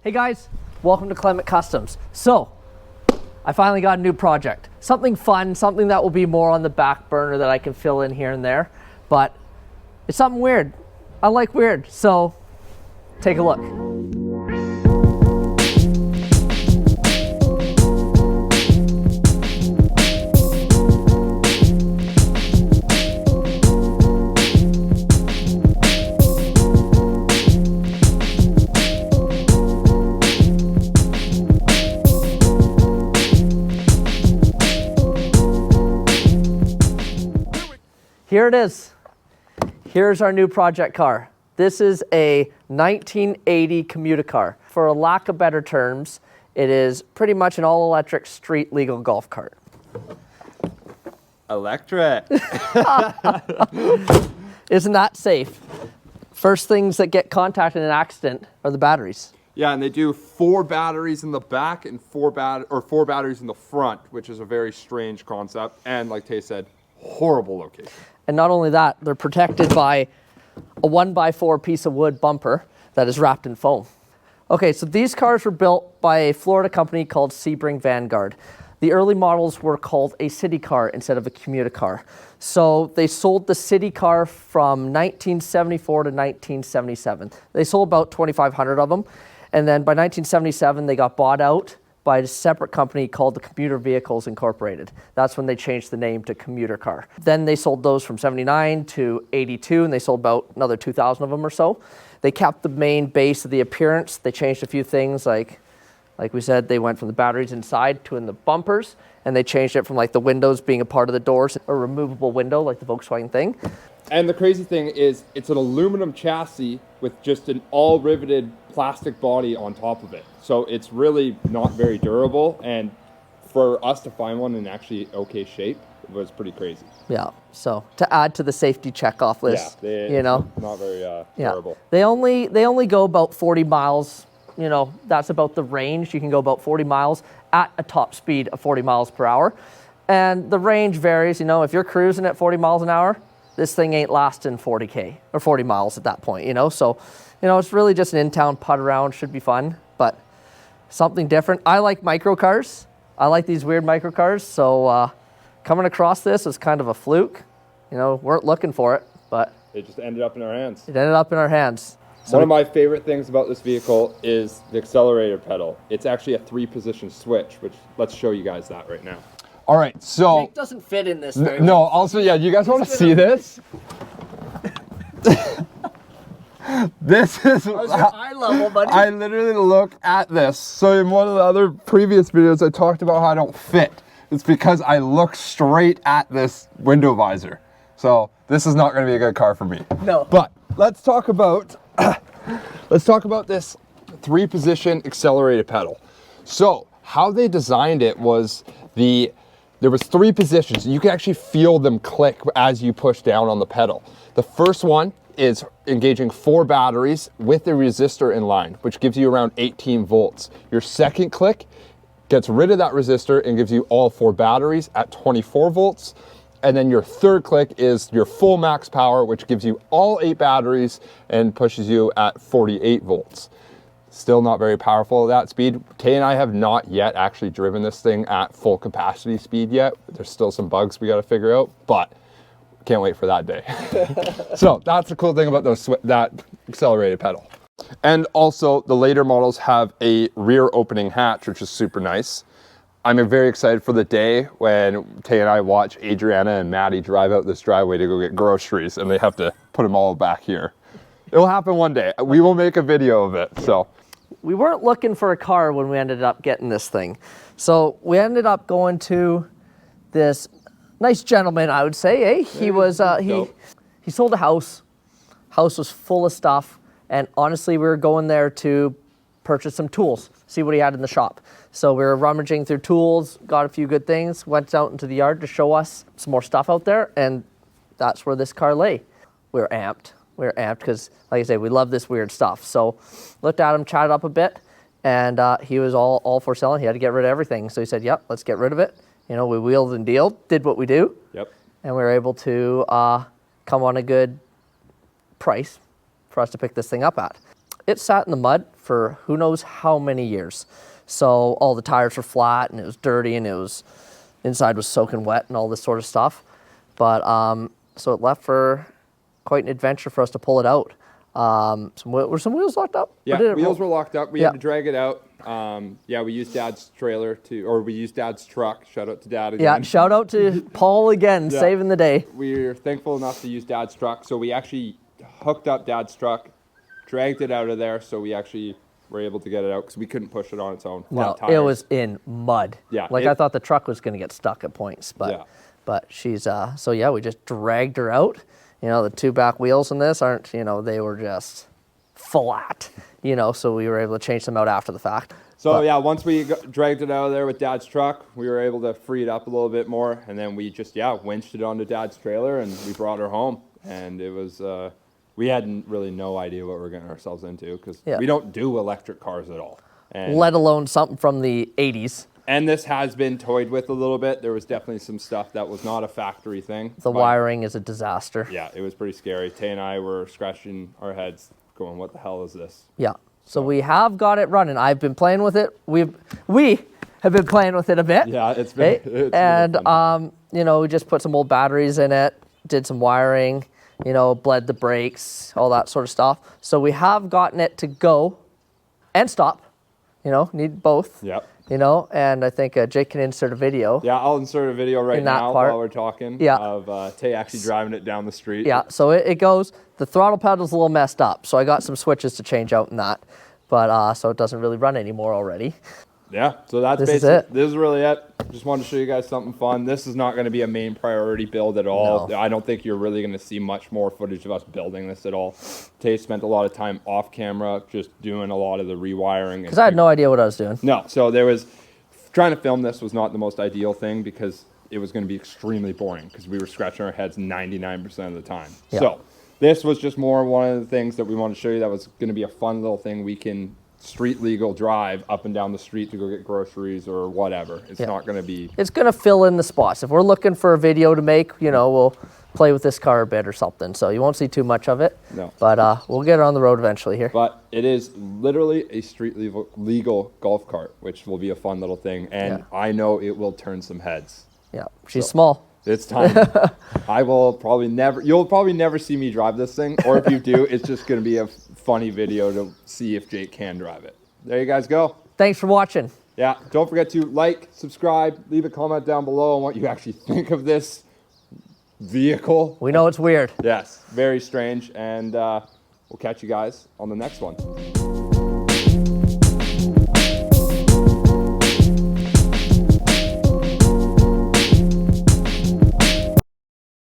Hey guys, welcome to Clement Customs. So, I finally got a new project. Something fun, something that will be more on the back burner that I can fill in here and there, but it's something weird. I like weird, so take a look. Here it is. Here's our new project car. This is a 1980 commuter car. For a lack of better terms, it is pretty much an all-electric street legal golf cart. Electric. Isn't that safe? First things that get contacted in an accident are the batteries. Yeah, and they do 4 batteries in the back and 4 batteries in the front, which is a very strange concept. And like Tay said, horrible location. And not only that, they're protected by a 1x4 piece of wood bumper that is wrapped in foam. Okay, so these cars were built by a Florida company called Sebring Vanguard. The early models were called a city car instead of a commuter car. So they sold the city car from 1974 to 1977. They sold about 2,500 of them. And then by 1977, they got bought out by a separate company called the Commuter Vehicles Incorporated. That's when they changed the name to commuter car. Then they sold those from 79 to 82, and they sold about another 2,000 of them or so. They kept the main base of the appearance. They changed a few things, like we said, they went from the batteries inside to in the bumpers, and they changed it from like the windows being a part of the doors, a removable window like the Volkswagen thing. And the crazy thing is, it's an aluminum chassis with just an all riveted plastic body on top of it. So it's really not very durable, and for us to find one in actually okay shape was pretty crazy. Yeah, so to add to the safety checkoff list, you know, not very durable. They only go about 40 miles. You know, that's about the range. You can go about 40 miles at a top speed of 40 miles per hour. And the range varies. You know, if you're cruising at 40 miles an hour, this thing ain't lasting 40K or 40 miles at that point, you know? So, you know, it's really just an in-town putt around, should be fun, but something different. I like microcars. I like these weird microcars. So coming across this was kind of a fluke. You know, weren't looking for it, but it just ended up in our hands. It ended up in our hands. So one of my favorite things about this vehicle is the accelerator pedal. It's actually a 3-position switch, which let's show you guys that right now. All right, so Jake doesn't fit in this very no. well. Also, yeah, you guys want to see this? This is eye level, buddy. I literally look at this. So in one of the other previous videos, I talked about how I don't fit. It's because I look straight at this window visor. So this is not going to be a good car for me. No. But let's talk about this 3-position accelerated pedal. So how they designed it was there was 3 positions. You can actually feel them click as you push down on the pedal. The first one is engaging 4 batteries with a resistor in line, which gives you around 18 volts. Your second click gets rid of that resistor and gives you all 4 batteries at 24 volts. And then your third click is your full max power, which gives you all 8 batteries and pushes you at 48 volts. Still not very powerful at that speed. Tay and I have not yet actually driven this thing at full capacity speed yet. There's still some bugs we got to figure out, but can't wait for that day. So that's the cool thing about that accelerated pedal. And also the later models have a rear opening hatch, which is super nice. I'm very excited for the day when Tay and I watch Adriana and Maddie drive out this driveway to go get groceries, and they have to put them all back here. It'll happen one day. We will make a video of it, so. We weren't looking for a car when we ended up getting this thing. So we ended up going to this nice gentleman, I would say, eh? He was, he sold a house. House was full of stuff. And honestly, we were going there to purchase some tools, see what he had in the shop. So we were rummaging through tools, got a few good things, went out into the yard to show us some more stuff out there. And that's where this car lay. We were amped. We were amped because, like I say, we love this weird stuff. So looked at him, chatted up a bit, and he was all for selling. He had to get rid of everything. So he said, yep, let's get rid of it. You know, we wheeled and dealed, did what we do. Yep. And we were able to come on a good price for us to pick this thing up at. It sat in the mud for who knows how many years. So all the tires were flat and it was dirty and it was inside was soaking wet and all this sort of stuff. But so it left for quite an adventure for us to pull it out. Were some wheels locked up? Yeah, Or did it wheels roll? were locked up. We Yeah. had to drag it out. We used Dad's trailer we used Dad's truck. Shout out to Dad again. Yeah, shout out to Paul again, Yeah. saving the day. We were thankful enough to use Dad's truck, so we actually hooked up Dad's truck, dragged it out of there, so we actually were able to get it out because we couldn't push it on its own. No, Flat tires. it was in mud. Yeah, Like I thought the truck was going to get stuck at points, but Yeah. but she's so yeah, we just dragged her out. You know, the two back wheels in this aren't, you know, they were just flat, you know, so we were able to change them out after the fact. So But- yeah, once we dragged it out of there with Dad's truck, we were able to free it up a little bit more, and then we just winched it onto Dad's trailer, and we brought her home. And it was we hadn't really no idea what we were getting ourselves into because Yeah. we don't do electric cars at all. And, Let alone something from the 80s. and this has been toyed with a little bit. There was definitely some stuff that was not a factory thing. The but wiring is a disaster. Yeah, it was pretty scary. Tay and I were scratching our heads, going, "What the hell is this?" Yeah. So we have got it running. I've been playing with it. We have been playing with it a bit. Yeah, it's been. Hey, It's really and fun. you know, we just put some old batteries in it, did some wiring, you know, bled the brakes, all that sort of stuff. So we have gotten it to go and stop. You know, need both. Yep. You know, and I think Jake can insert a video. Yeah, I'll insert a video right In that now part. while we're talking Yeah. of Tay actually driving it down the street. Yeah, so it goes, the throttle pedal's a little messed up, so I got some switches to change out in that. But so it doesn't really run anymore already. Yeah, so that's This is basically it. This is really it. Just wanted to show you guys something fun. This is not going to be a main priority build at all. No. I don't think you're really going to see much more footage of us building this at all. Tay spent a lot of time off camera just doing a lot of the rewiring. Because I had no idea what I was doing. No, so there was trying to film this was not the most ideal thing because it was going to be extremely boring because we were scratching our heads 99% of the time. Yeah. So this was just more one of the things that we wanted to show you that was going to be a fun little thing we can street legal drive up and down the street to go get groceries or whatever. It's Yeah. not going to be. It's going to fill in the spots. If we're looking for a video to make, you know, we'll play with this car a bit or something. So you won't see too much of it. No. But we'll get it on the road eventually here. But it is literally a street legal golf cart, which will be a fun little thing. And Yeah. I know it will turn some heads. Yeah, she's small. It's time. You'll probably never see me drive this thing, or if you do, it's just going to be a funny video to see if Jake can drive it. There you guys go. Thanks for watching. Yeah, don't forget to like, subscribe, leave a comment down below on what you actually think of this vehicle. We know it's weird. Yes, very strange, and we'll catch you guys on the next one.